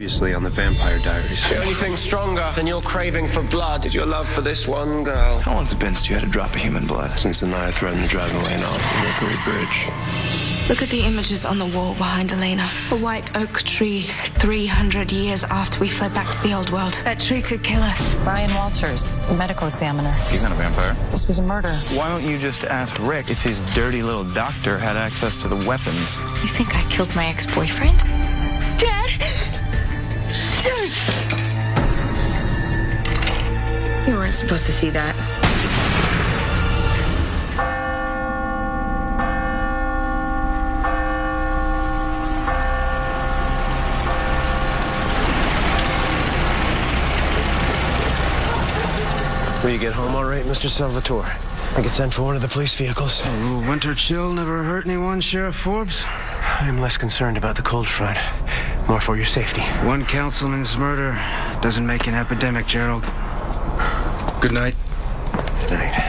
Previously on the Vampire Diaries. The only thing stronger than your craving for blood is your love for this one girl. How long's it been since you had a drop of human blood? Since Anaya threatened to drive Elena off the Mercury Bridge. Look at the images on the wall behind Elena. A white oak tree 300 years after we fled back to the old world. That tree could kill us. Brian Walters, the medical examiner. He's not a vampire. This was a murder. Why don't you just ask Rick if his dirty little doctor had access to the weapon? You think I killed my ex-boyfriend? Dad! You weren't supposed to see that. Will you get home all right, Mr. Salvatore? I can send for one of the police vehicles. A little winter chill never hurt anyone, Sheriff Forbes. I am less concerned about the cold front. More for your safety. One councilman's murder doesn't make an epidemic, Gerald. Good night. Good night.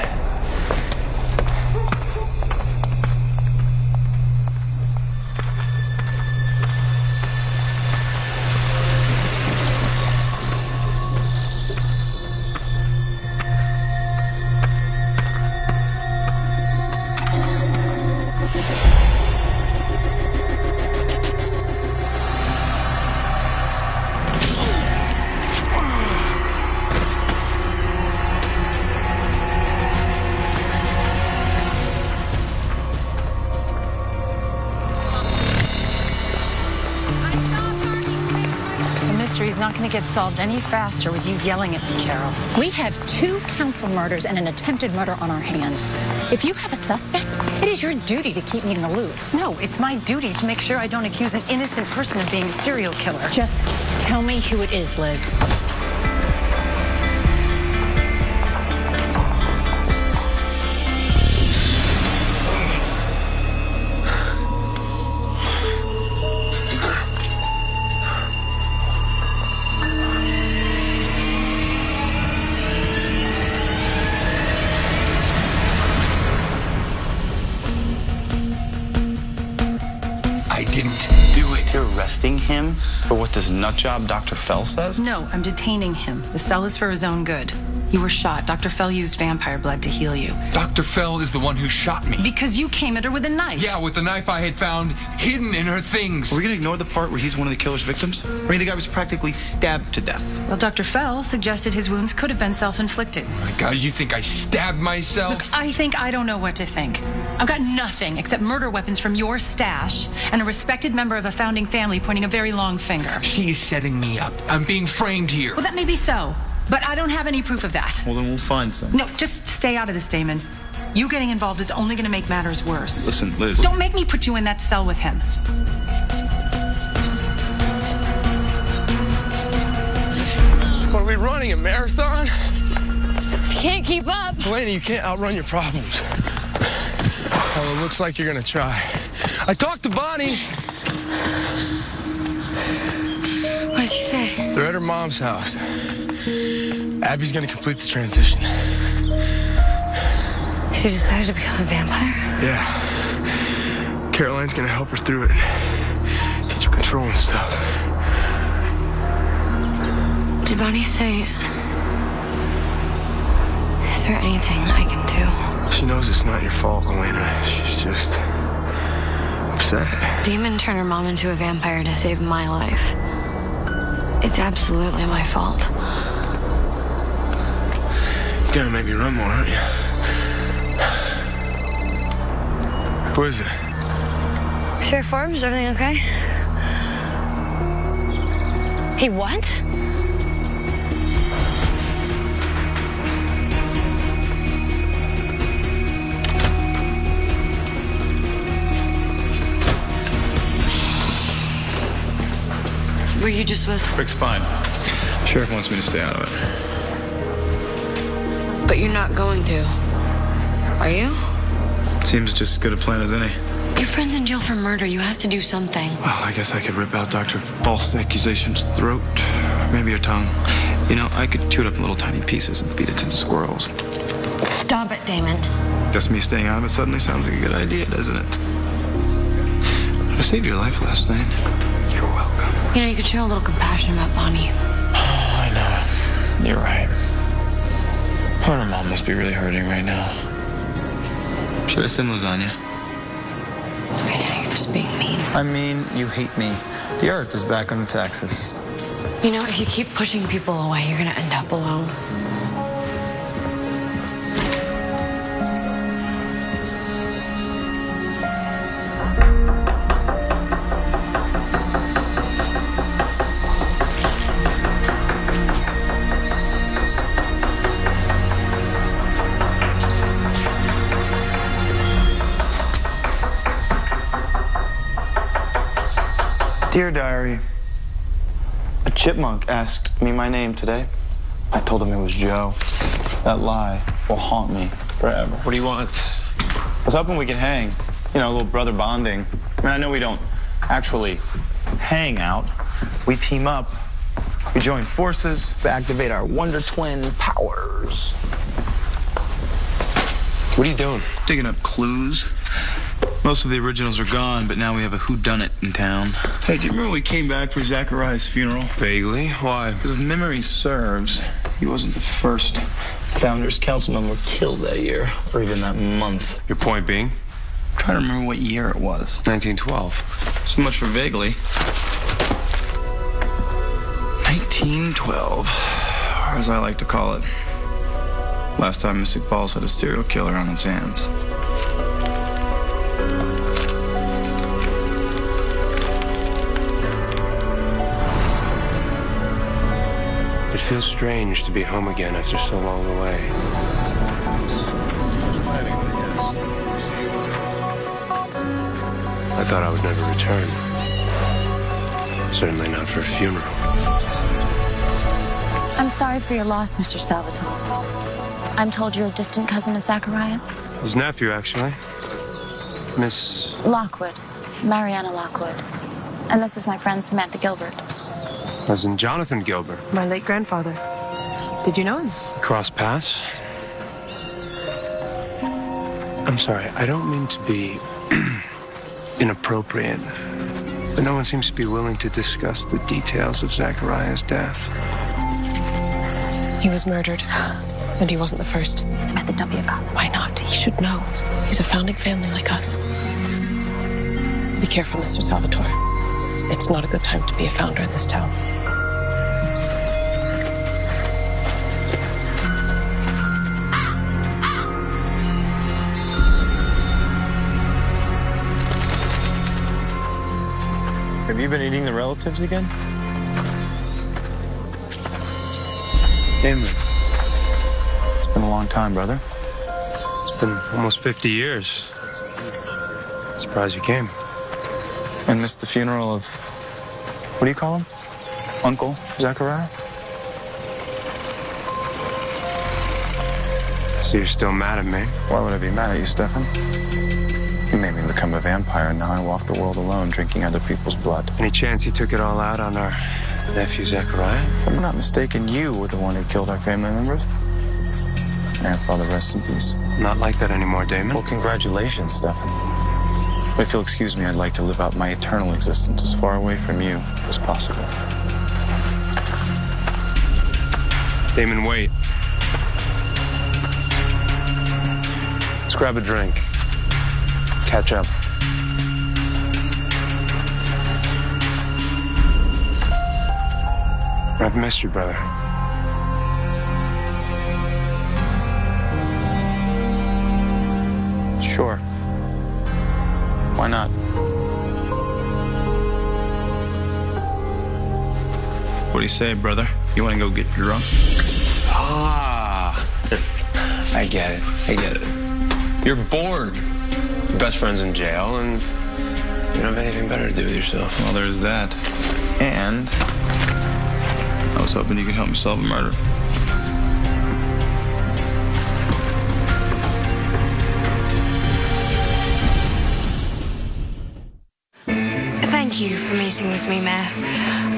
He's not going to get solved any faster with you yelling at me, Carol. We have 2 council murders and an attempted murder on our hands. If you have a suspect, it is your duty to keep me in the loop. No, it's my duty to make sure I don't accuse an innocent person of being a serial killer. Just tell me who it is, Liz. I didn't do it. You're arresting him for what this nutjob Dr. Fell says? No, I'm detaining him. The cell is for his own good. You were shot. Dr. Fell used vampire blood to heal you. Dr. Fell is the one who shot me. Because you came at her with a knife. Yeah, with the knife I had found hidden in her things. Are we going to ignore the part where he's one of the killer's victims? Or do you think the guy was practically stabbed to death? Well, Dr. Fell suggested his wounds could have been self-inflicted. My God, you think I stabbed myself? Look, I think I don't know what to think. I've got nothing except murder weapons from your stash and a respected member of a founding family pointing a very long finger. She is setting me up. I'm being framed here. Well, that may be so, but I don't have any proof of that. Well, then we'll find some. No, just stay out of this, Damon. You getting involved is only going to make matters worse. Listen, Liz. Don't make me put you in that cell with him. What, are we running a marathon? Can't keep up. Elena, you can't outrun your problems. Well, it looks like you're gonna try. I talked to Bonnie. What did she say? They're at her mom's house. Abby's gonna complete the transition. She decided to become a vampire? Yeah. Caroline's gonna help her through it. Teach her control and stuff. Did Bonnie say... Is there anything I can do? She knows it's not your fault, Elena. She's just upset. Damon turned her mom into a vampire to save my life. It's absolutely my fault. You're gonna make me run more, aren't you? Who is it? Sheriff Forbes, is everything okay? He what? Were you just with... Rick's fine. Sheriff wants me to stay out of it. But you're not going to, are you? Seems just as good a plan as any. Your friend's in jail for murder. You have to do something. Well, I guess I could rip out Dr. False Accusation's throat. Maybe her tongue. You know, I could chew it up in little tiny pieces and feed it to the squirrels. Stop it, Damon. Guess me staying out of it suddenly sounds like a good idea, doesn't it? I saved your life last night. You're welcome. You know, you could show a little compassion about Bonnie. I know. You're right. Her and her mom must be really hurting right now. Should I send lasagna? Okay, now you're just being mean. I mean, you hate me. The Earth is back on Texas. You know, if you keep pushing people away, you're gonna end up alone. Dear Diary, a chipmunk asked me my name today. I told him it was Joe. That lie will haunt me forever. What do you want? I was hoping we could hang. You know, a little brother bonding. I mean, I know we don't actually hang out. We team up. We join forces to activate our Wonder Twin powers. What are you doing? Digging up clues. Most of the originals are gone, but now we have a whodunit in town. Hey, do you remember when we came back for Zachariah's funeral? Vaguely. Why? Because if memory serves, he wasn't the first Founders Council member killed that year, or even that month. Your point being? I'm trying to remember what year it was. 1912. So much for vaguely. 1912, or as I like to call it, last time Mystic Falls had a serial killer on its hands. It feels strange to be home again after so long away. I thought I would never return. Certainly not for a funeral. I'm sorry for your loss, Mr. Salvatore. I'm told you're a distant cousin of Zachariah. His nephew, actually. Miss... Lockwood. Mariana Lockwood. And this is my friend Samantha Gilbert. As in Jonathan Gilbert. My late grandfather. Did you know him? Cross paths? I'm sorry, I don't mean to be inappropriate, but no one seems to be willing to discuss the details of Zachariah's death. He was murdered, and he wasn't the first. Samantha, don't be a gossip. Why not? He should know. He's a founding family like us. Be careful, Mr. Salvatore. It's not a good time to be a founder in this town. Have you been eating the relatives again? Damon. It's been a long time, brother. It's been almost 50 years. Surprised you came. And missed the funeral of, what do you call him? Uncle Zachariah? So you're still mad at me? Why would I be mad at you, Stefan? You made me become a vampire, and now I walk the world alone, drinking other people's blood. Any chance you took it all out on our nephew Zachariah? If I'm not mistaken, you were the one who killed our family members. Grandfather, rest in peace. Not like that anymore, Damon. Well, congratulations, Stefan. But if you'll excuse me, I'd like to live out my eternal existence as far away from you as possible. Damon, wait. Let's grab a drink. Catch up. I've missed you, brother. Sure. Why not? What do you say, brother? You want to go get drunk? Ah, I get it. I get it. You're bored. Your best friend's in jail, and you don't have anything better to do with yourself. Well, there's that. And I was hoping you could help me solve a murder. Thank you for meeting with me, Mayor.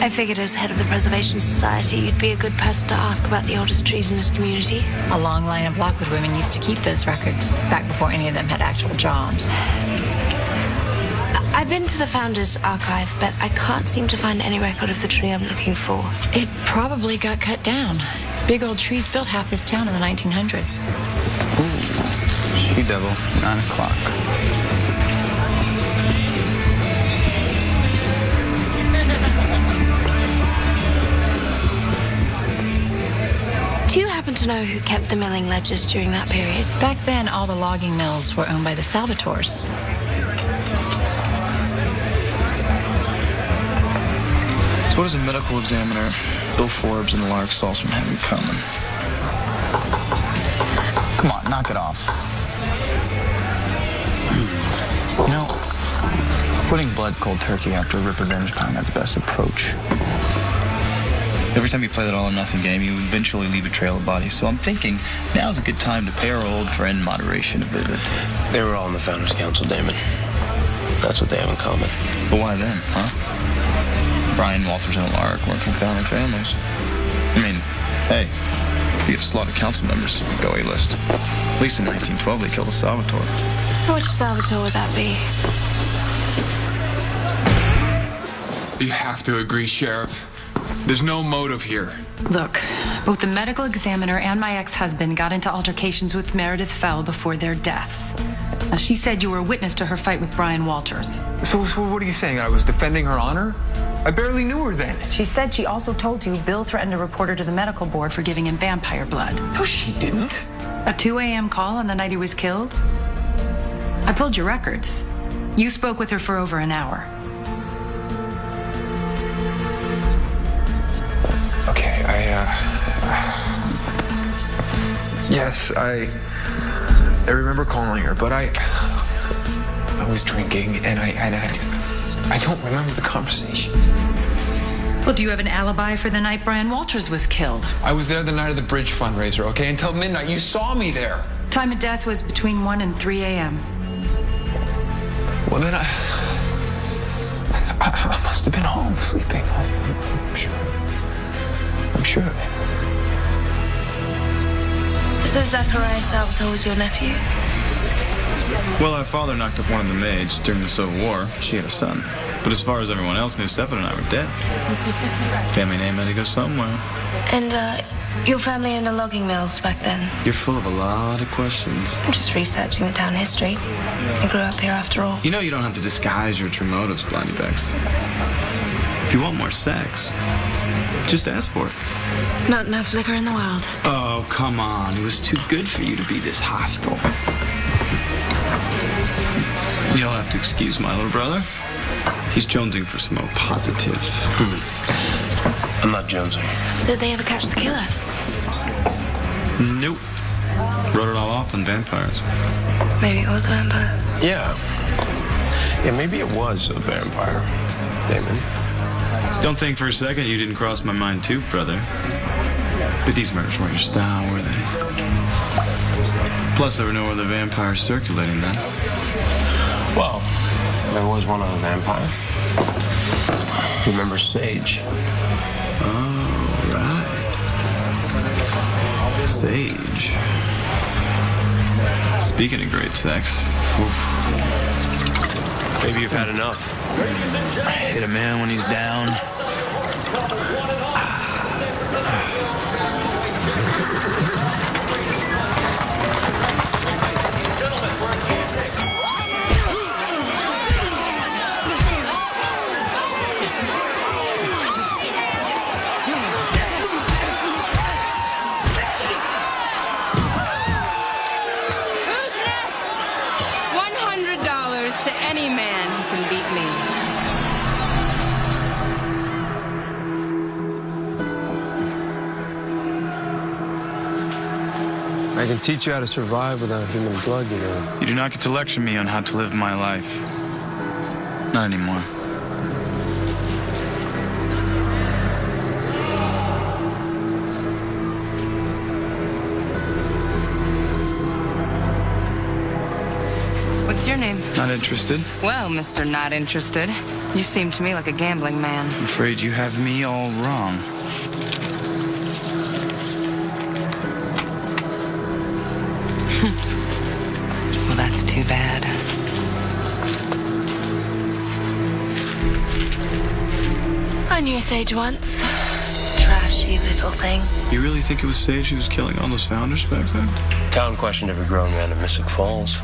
I figured as head of the Preservation Society, you'd be a good person to ask about the oldest trees in this community. A long line of Lockwood women used to keep those records back before any of them had actual jobs. I've been to the Founders Archive, but I can't seem to find any record of the tree I'm looking for. It probably got cut down. Big old trees built half this town in the 1900s. Ooh, She-Devil, 9 o'clock. Do you happen to know who kept the milling ledgers during that period? Back then, all the logging mills were owned by the Salvatores. So what does a medical examiner, Bill Forbes, and Lark Salzman have in common? Come on, knock it off. You know, putting blood cold turkey after a rip revenge pound, not the best approach. Every time you play that all or nothing game, you eventually leave a trail of bodies. So I'm thinking now's a good time to pay our old friend Moderation a visit. They were all in the Founders Council, Damon. That's what they have in common. But why then, huh? Brian Walters and Lark weren't from founding families. I mean, hey, you get a slot of council members, go A-list. At least in 1912, they killed a Salvatore. Which Salvatore would that be? You have to agree, Sheriff. There's no motive here. Look, both the medical examiner and my ex-husband got into altercations with Meredith Fell before their deaths. Now, she said you were a witness to her fight with Brian Walters. So what are you saying? I was defending her honor? I barely knew her then. She said she also told you Bill threatened to report her to the medical board for giving him vampire blood. No, she didn't. A 2 a.m. call on the night he was killed? I pulled your records. You spoke with her for over an hour. Okay, yes, I remember calling her, but I was drinking, and I don't remember the conversation. Well, do you have an alibi for the night Brian Walters was killed? I was there the night of the bridge fundraiser, okay? Until midnight. You saw me there. Time of death was between 1 and 3 a.m. Well, then I must have been home sleeping. I'm sure. I'm sure of it. So Zachariah Salvatore was your nephew? Well, our father knocked up one of the maids during the Civil War. She had a son. But as far as everyone else knew, Stefan and I were dead. Family name had to go somewhere. And, your family owned the logging mills back then? You're full of a lot of questions. I'm just researching the town history. I grew up here after all. You know you don't have to disguise your true motives, Blindy Becks. If you want more sex, just ask for it. Not enough liquor in the world. Oh, come on. It was too good for you to be this hostile. You'll have to excuse my little brother. He's jonesing for some more positive. I'm not jonesing. So did they ever catch the killer? Nope. Wrote it all off on vampires. Maybe it was a vampire. Yeah, maybe it was a vampire, Damon. Don't think for a second you didn't cross my mind too, brother. But these murders weren't your style, were they? Plus, there were no other vampires circulating then. Well, there was one other vampire. Remember Sage? Oh, right. Sage. Speaking of great sex. Maybe you've had enough. Hit a man when he's down. I can teach you how to survive without human blood, you know. You do not get to lecture me on how to live my life. Not anymore. What's your name? Not interested. Well, Mr. Not Interested, you seem to me like a gambling man. I'm afraid you have me all wrong. Well, that's too bad. I knew Sage once. Trashy little thing. You really think it was Sage who was killing all those founders back then? Town questioned every grown man in Mystic Falls.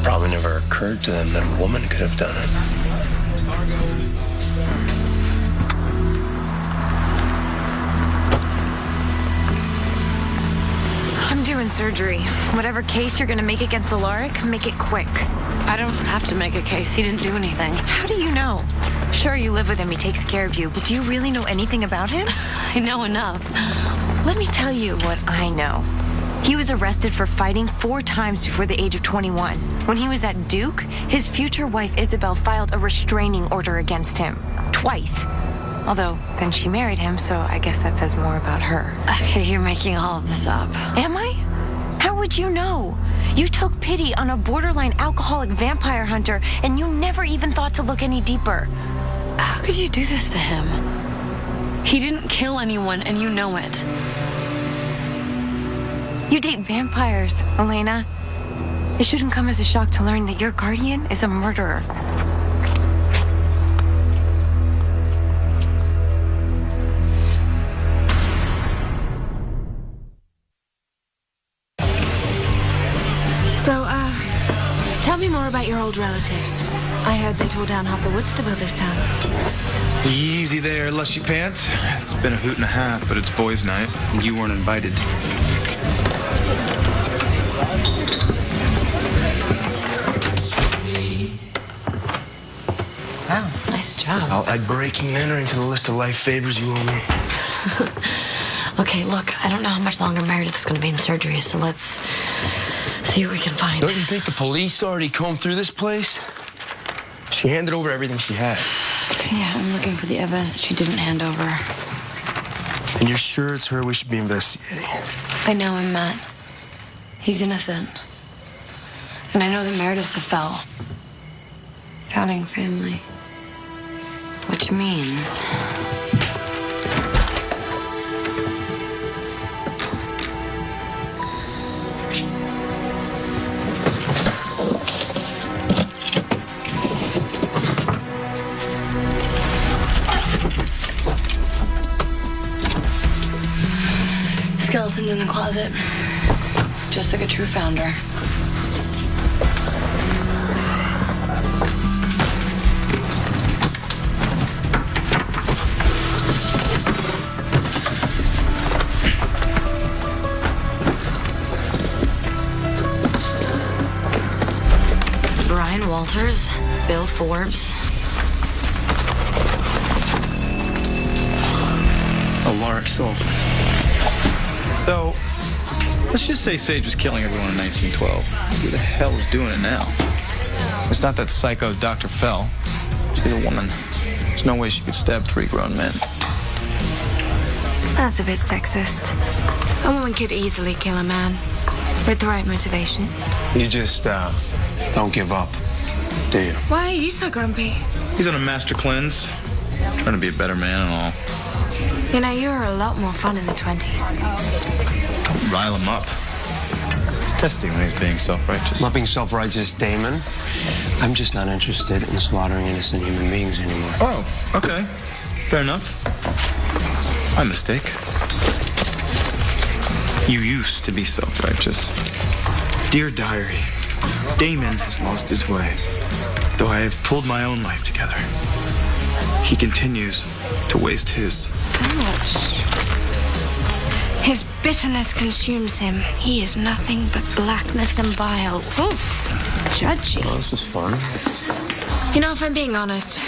Probably never occurred to them that a woman could have done it. I'm doing surgery. Whatever case you're gonna make against Alaric, make it quick. I don't have to make a case. He didn't do anything. How do you know? Sure, you live with him, he takes care of you, but do you really know anything about him? I know enough. Let me tell you what I know. He was arrested for fighting 4 times before the age of 21. When he was at Duke, his future wife Isabel filed a restraining order against him. Twice. Although, then she married him, so I guess that says more about her. Okay, you're making all of this up. Am I? How would you know? You took pity on a borderline alcoholic vampire hunter, and you never even thought to look any deeper. How could you do this to him? He didn't kill anyone, and you know it. You date vampires, Elena. It shouldn't come as a shock to learn that your guardian is a murderer. So, tell me more about your old relatives. I heard they tore down half the woods to build this town. Easy there, Lushy Pants. It's been a hoot and a half, but it's boys' night, and you weren't invited. Wow, nice job. I'll add breaking and entering to the list of life favors you owe me. Okay, look, I don't know how much longer Meredith's gonna be in surgery, so let's see what we can find. Don't you think the police already combed through this place? She handed over everything she had. Yeah, I'm looking for the evidence that she didn't hand over. And you're sure it's her we should be investigating? I know him, Matt. He's innocent. And I know that Meredith's a Fell. Founding family. Which means... Skeletons in the closet. Just like a true founder. Brian Walters, Bill Forbes. Alaric Salzman. So, let's just say Sage was killing everyone in 1912. Who the hell is doing it now? It's not that psycho Dr. Fell. She's a woman. There's no way she could stab 3 grown men. That's a bit sexist. A woman could easily kill a man with the right motivation. You just, don't give up, do you? Why are you so grumpy? He's on a master cleanse. Trying to be a better man and all. You know, you were a lot more fun in the 20s. Don't rile him up. He's testy when he's being self-righteous. I'm not being self-righteous, Damon. I'm just not interested in slaughtering innocent human beings anymore. Oh, okay. Fair enough. My mistake. You used to be self-righteous. Dear Diary, Damon has lost his way, though I have pulled my own life together. He continues to waste his. Ouch. His bitterness consumes him. He is nothing but blackness and bile. Oof. Judgy. Well, this is fun. You know, if I'm being honest,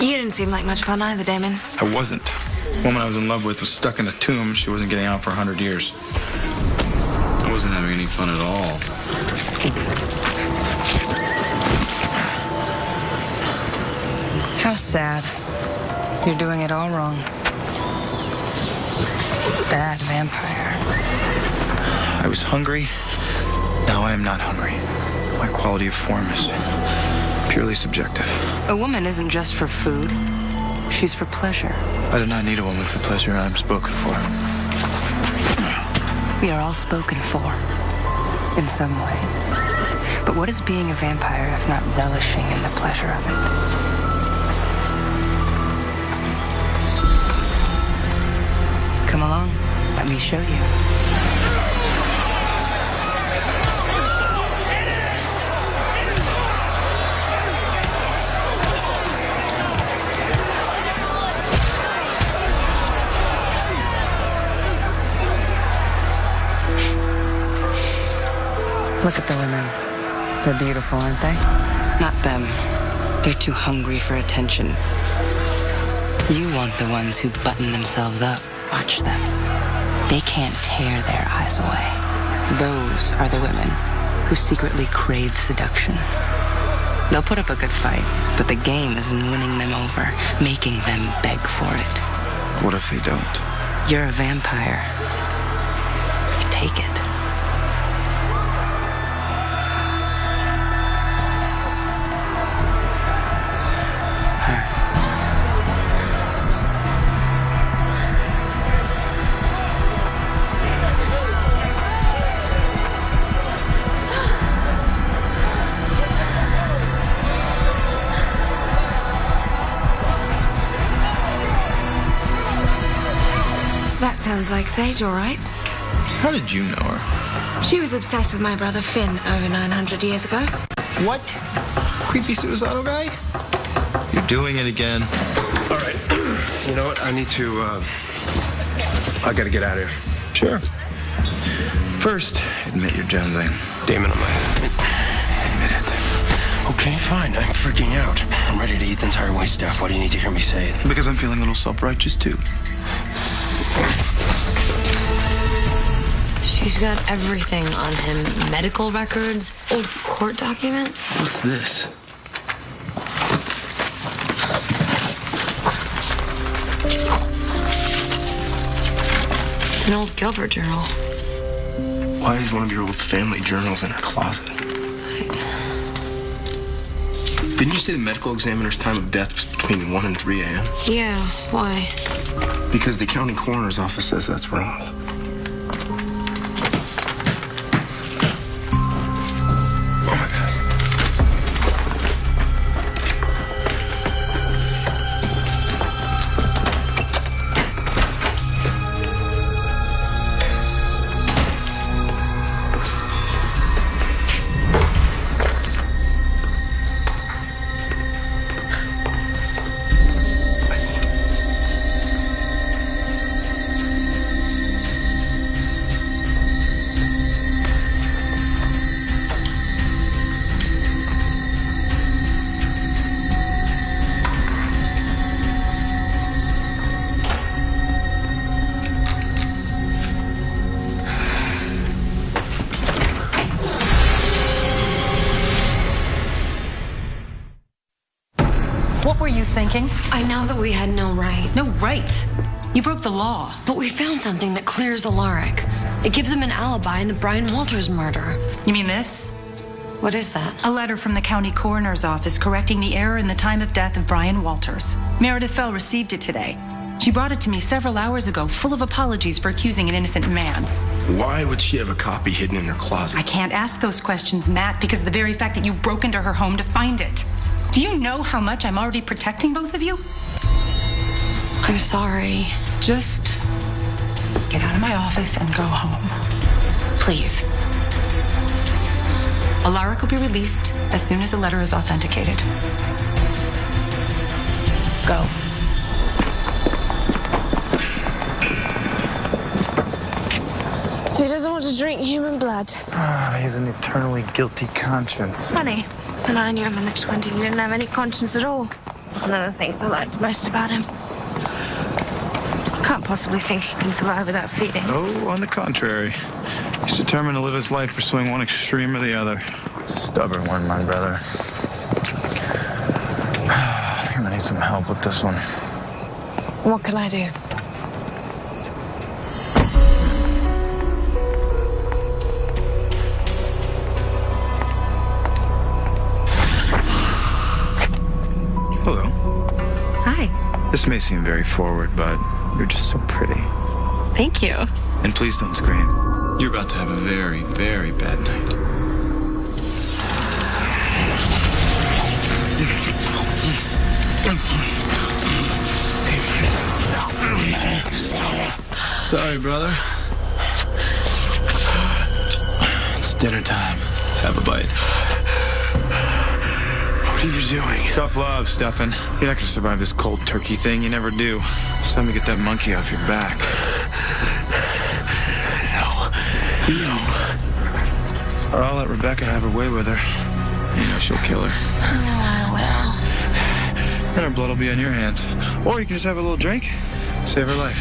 you didn't seem like much fun either, Damon. I wasn't. The woman I was in love with was stuck in a tomb. She wasn't getting out for 100 years. I wasn't having any fun at all. How sad. You're doing it all wrong. Bad vampire. I was hungry. Now I am not hungry. My quality of form is purely subjective. A woman isn't just for food. She's for pleasure. I do not need a woman for pleasure. I am spoken for. We are all spoken for. In some way. But what is being a vampire if not relishing in the pleasure of it? along. Let me show you. Look at the women. They're beautiful, aren't they? Not them. They're too hungry for attention. You want the ones who button themselves up. Watch them. They can't tear their eyes away. Those are the women who secretly crave seduction. They'll put up a good fight, but the game is in winning them over, making them beg for it. What if they don't? You're a vampire. You take it. That sounds like Sage, all right. How did you know her? She was obsessed with my brother Finn over 900 years ago. What? Creepy suicidal guy? You're doing it again. All right. You know what? I need to, I gotta get out of here. Sure. First, admit you're jonesing. Damon, I'm admit it. Okay, fine. I'm freaking out. I'm ready to eat the entire waitstaff. Why do you need to hear me say it? Because I'm feeling a little self-righteous, too. She's got everything on him. Medical records, old court documents. What's this? It's an old Gilbert journal. Why is one of your old family journals in her closet? Didn't you say the medical examiner's time of death was between 1 and 3 a.m.? Yeah, why? Because the county coroner's office says that's wrong. What were you thinking? I know that we had no right. No right? You broke the law. But we found something that clears Alaric. It gives him an alibi in the Brian Walters murder. You mean this? What is that? A letter from the county coroner's office correcting the error in the time of death of Brian Walters. Meredith Fell received it today. She brought it to me several hours ago, full of apologies for accusing an innocent man. Why would she have a copy hidden in her closet? I can't ask those questions, Matt, because of the very fact that you broke into her home to find it. Do you know how much I'm already protecting both of you? I'm sorry. Just get out of my office and go home. Please. Alaric will be released as soon as the letter is authenticated. Go. So he doesn't want to drink human blood. He's an eternally guilty conscience. Funny. When I knew him in the 20s, he didn't have any conscience at all. It's one of the things I liked most about him. Can't possibly think he can survive without feeding. Oh, on the contrary. He's determined to live his life pursuing one extreme or the other. It's a stubborn one, my brother. I'm gonna need some help with this one. What can I do? Hello. Hi. This may seem very forward, but you're just so pretty. Thank you. And please don't scream. You're about to have a very, very bad night. Stop. Sorry, brother. It's dinner time. Have a bite. What are you doing? Tough love, Stefan. You're not gonna survive this cold turkey thing. You never do. It's time to get that monkey off your back. No. No. Or I'll let Rebecca have her way with her. You know she'll kill her. Then her blood will be on your hands. Or you can just have a little drink. Save her life.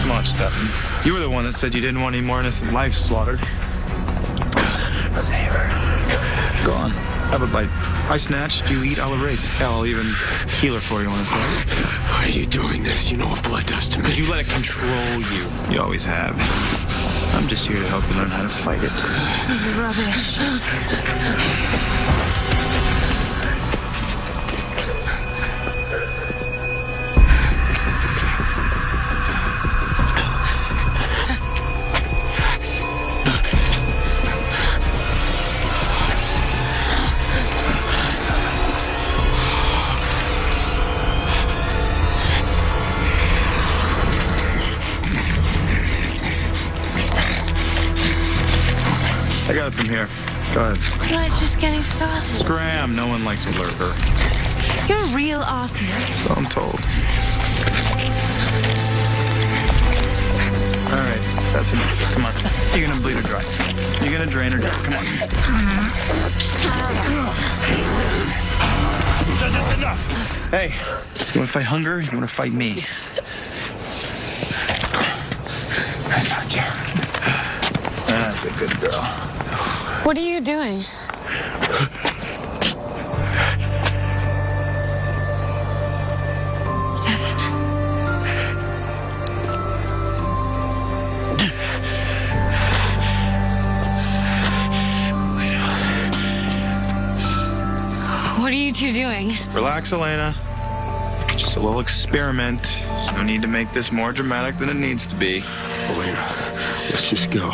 Come on, Stefan. You were the one that said you didn't want any more innocent lives slaughtered. Save her. Go on. Have a bite. I snatched, you eat, I'll erase. Hell, I'll even heal her for you when it's over. Why are you doing this? You know what blood does to me. Because you let it control you. You always have. I'm just here to help you learn how to fight it. This is rubbish. I got it from here. Go ahead. No, it's just getting started. Scram. No one likes a lurker. You're a real arsehole. So I'm told. All right. That's enough. Come on. You're going to bleed her dry. You're going to drain her down. Come on. That's enough. Hey, you want to fight hunger? You want to fight me? I got you. That's a good girl. What are you doing? What are you two doing? Relax, Elena. Just a little experiment. There's no need to make this more dramatic than it needs to be. Elena, let's just go.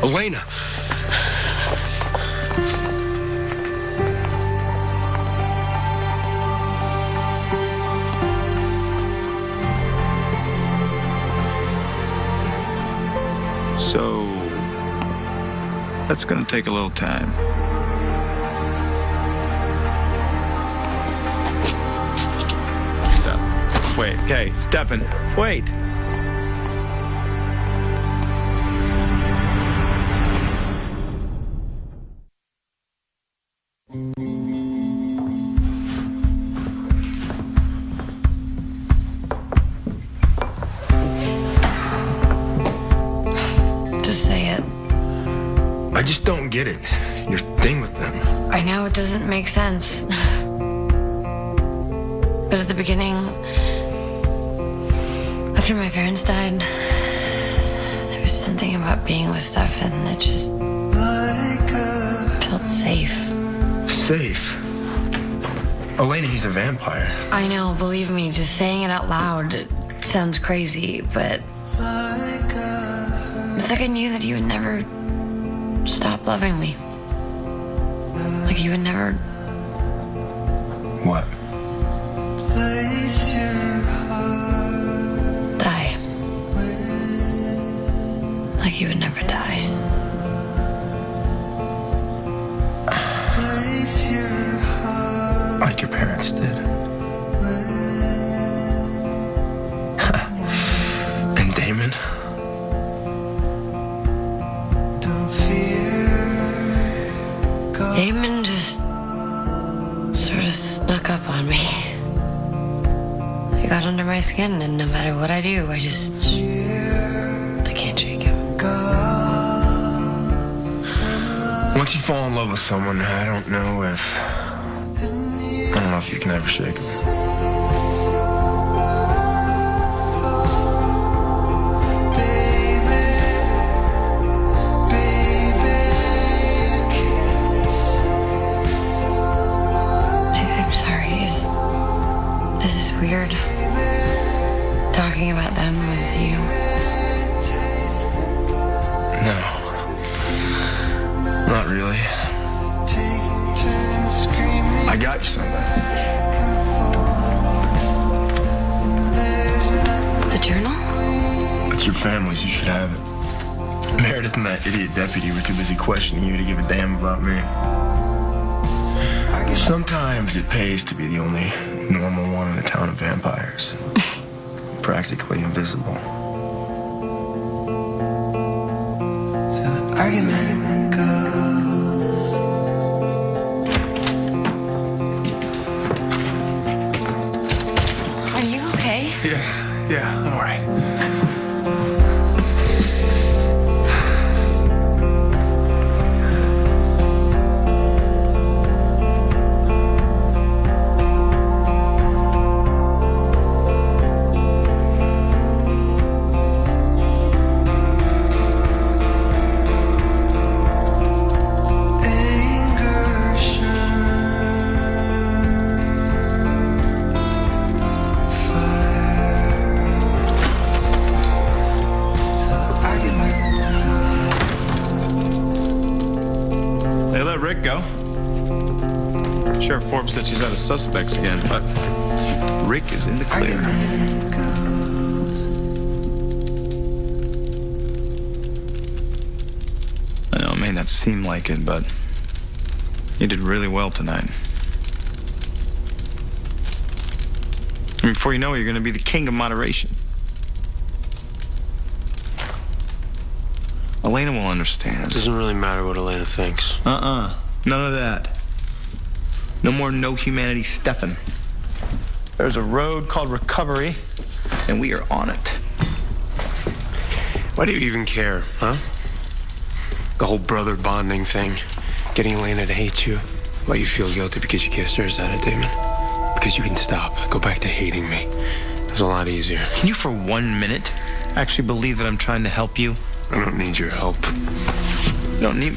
Elena! So, that's gonna take a little time. Step. Wait, okay, Stefan, wait. Just say it. I just don't get it. Your thing with them. I know it doesn't make sense. But at the beginning, after my parents died, there was something about being with Stefan that just felt safe. Safe? Elena, he's a vampire. I know, believe me, just saying it out loud, it sounds crazy, but it's like I knew that you would never stop loving me. Like you would never... What? die. Like you would never die. Like your parents did. And Damon? Damon just sort of snuck up on me. He got under my skin, and no matter what I do, I can't shake him. Once you fall in love with someone, I don't know if you can ever shake them. I'm sorry. Is this weird? Talking about them with you? No. Not really. I got you something. families, you should have it. Meredith and that idiot deputy were too busy questioning you to give a damn about me. Sometimes it pays to be the only normal one in a town of vampires. Practically invisible. So the argument Are you okay? Yeah, I'm all right. Rick go. Sheriff Forbes said she's out of suspects again, but Rick is in the clear. I know it may not seem like it, but you did really well tonight. And before you know it, you're going to be the king of moderation. Elena will understand. It doesn't really matter what Elena thinks. None of that. No more no humanity Stefan. There's a road called recovery, and we are on it. Why do you even care, huh? The whole brother bonding thing. Getting Elena to hate you. Why you feel guilty because you kissed her, is that it, Damon? Because you can stop. Go back to hating me. It was a lot easier. Can you for 1 minute actually believe that I'm trying to help you? I don't need your help. You don't need...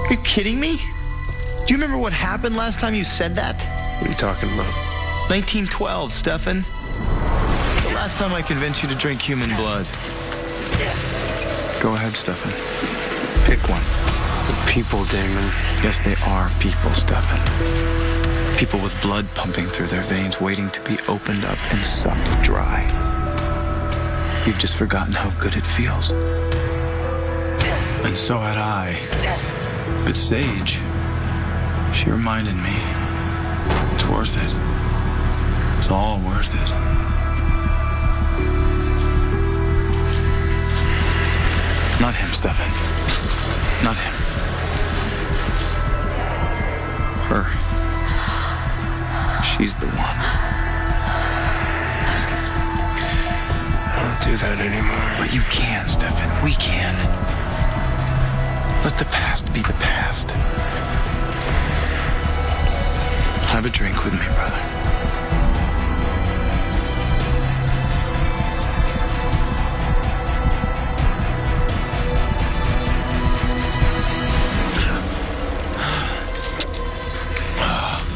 Are you kidding me? Do you remember what happened last time you said that? What are you talking about? 1912, Stefan. The last time I convinced you to drink human blood. Go ahead, Stefan. Pick one. The people, Damon. Yes, they are people, Stefan. People with blood pumping through their veins, waiting to be opened up and sucked dry. You've just forgotten how good it feels. And so had I. But Sage, she reminded me, it's worth it. It's all worth it. Not him, Stefan. Not him. Her. She's the one. Do that anymore. But you can, Stefan. We can. Let the past be the past. Have a drink with me, brother.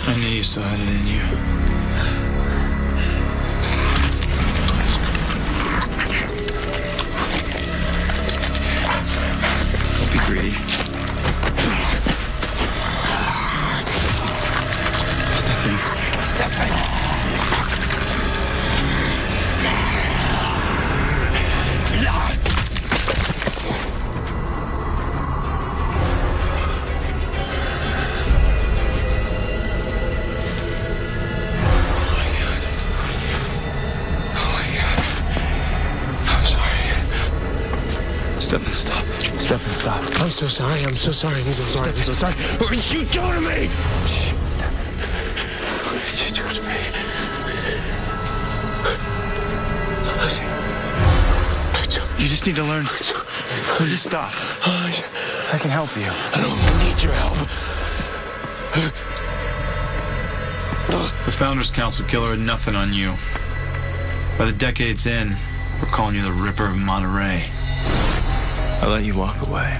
I knew you still had it in you. Greedy. Stefan. Stefan, stop. Stefan, stop. I'm so sorry. I'm so sorry. I'm so sorry. I'm so sorry. What did you do to me? Stefan. What did you do to me? You just need to learn. Just stop. I can help you. I don't need your help. The Founders Council killer had nothing on you. By the decade's end, we're calling you the Ripper of Monterey. I let you walk away.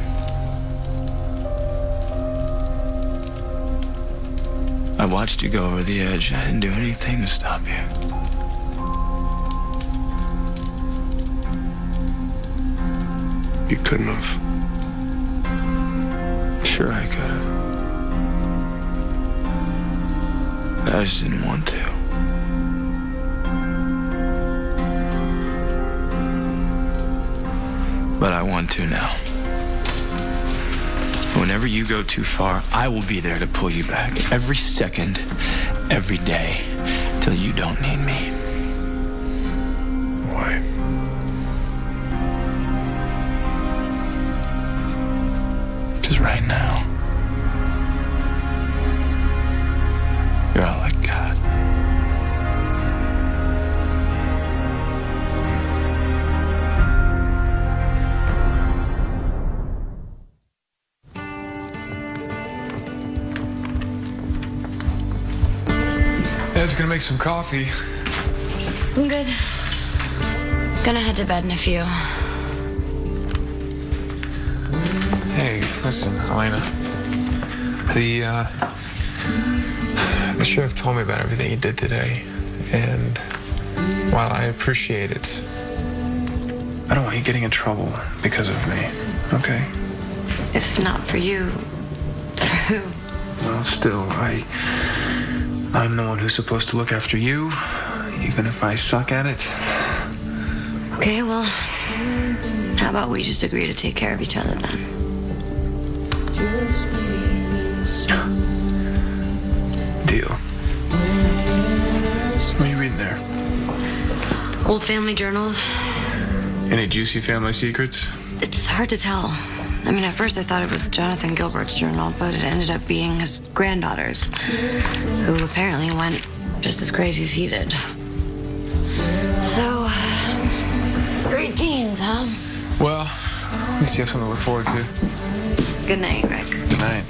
I watched you go over the edge. I didn't do anything to stop you. You couldn't have. Sure I could have. But I just didn't want to. but I want to now. Whenever you go too far, I will be there to pull you back. Every second, every day, till you don't need me. Why? Because right now, you're all I got. Ed's gonna make some coffee. I'm good. Gonna head to bed in a few. Hey, listen, Elena. The sheriff told me about everything he did today, and while I appreciate it, I don't want you getting in trouble because of me, okay? If not for you, for who? Well, still, I'm the one who's supposed to look after you, even if I suck at it. Okay, well, how about we just agree to take care of each other then? Deal. What are you reading there? Old family journals. Any juicy family secrets? It's hard to tell. I mean, at first I thought it was Jonathan Gilbert's journal, but it ended up being his granddaughter's, who apparently went just as crazy as he did. So, great genes, huh? Well, at least you have something to look forward to. Good night, Rick. Good night.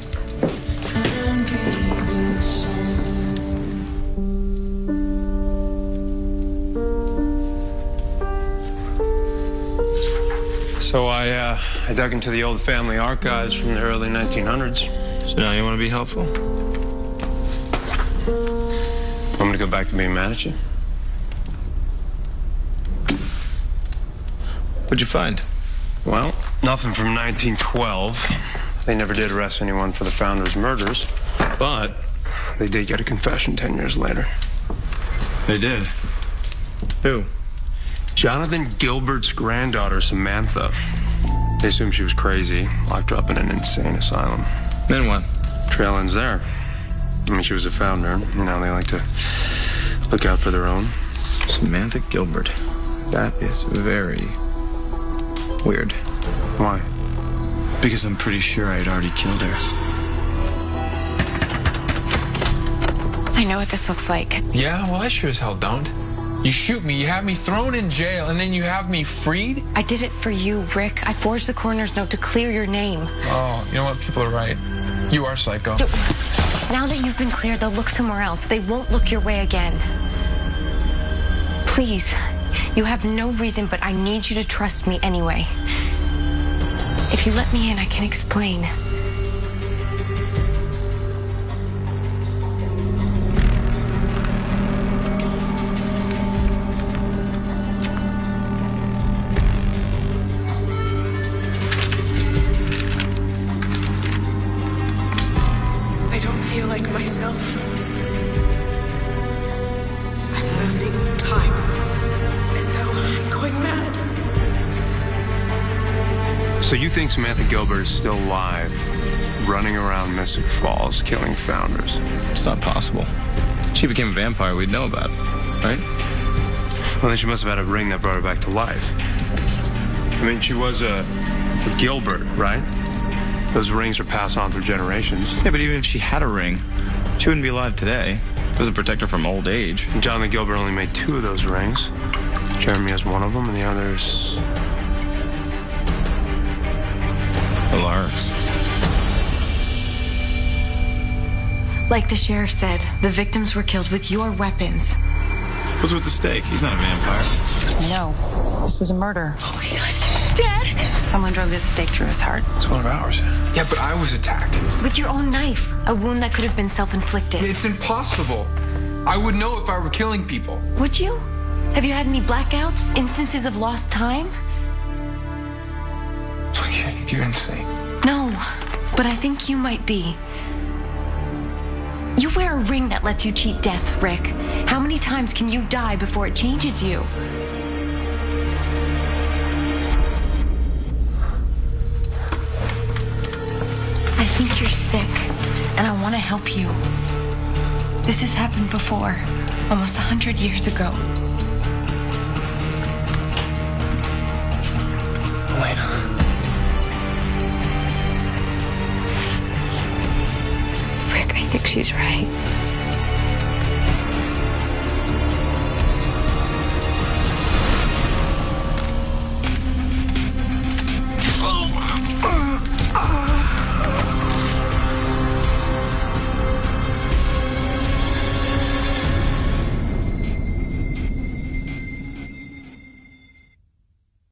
So I dug into the old family archives from the early 1900s. So now you want to be helpful? I'm going to go back to being manager. What'd you find? Well, nothing from 1912. They never did arrest anyone for the founders' murders, but they did get a confession 10 years later. They did? Who? Jonathan Gilbert's granddaughter, Samantha. They assumed she was crazy, locked her up in an insane asylum. Then what? Trail ends there. I mean, she was a founder. You know, they like to look out for their own. Samantha Gilbert. That is very weird. Why? Because I'm pretty sure I'd already killed her. I know what this looks like. Yeah, well, I sure as hell don't. You shoot me, you have me thrown in jail, and then you have me freed? I did it for you, Rick. I forged the coroner's note to clear your name. Oh, you know what? People are right. You are psycho. Now that you've been cleared, they'll look somewhere else. They won't look your way again. Please, you have no reason, but I need you to trust me anyway. If you let me in, I can explain. I don't feel like myself. I'm losing time, as though I'm going mad. So you think Samantha Gilbert is still alive, running around Mystic Falls, killing founders? It's not possible. She became a vampire we'd know about, right? Well, then she must have had a ring that brought her back to life. I mean, she was a Gilbert, right? Those rings are passed on through generations. Yeah, but even if she had a ring, she wouldn't be alive today. It doesn't protect her from old age. And Jonathan Gilbert only made 2 of those rings. Jeremy has one of them, and the other's Alaris. Like the sheriff said, the victims were killed with your weapons. What's with the stake? He's not a vampire. No, this was a murder. Oh my God. Dad! Someone drove this stake through his heart. It's one of ours. Yeah, but I was attacked. With your own knife. A wound that could have been self-inflicted. It's impossible. I would know if I were killing people. Would you? Have you had any blackouts? Instances of lost time? You're insane. No, but I think you might be. You wear a ring that lets you cheat death, Rick. How many times can you die before it changes you? think you're sick, and I want to help you. This has happened before, almost 100 years ago. Elena. Rick, I think she's right.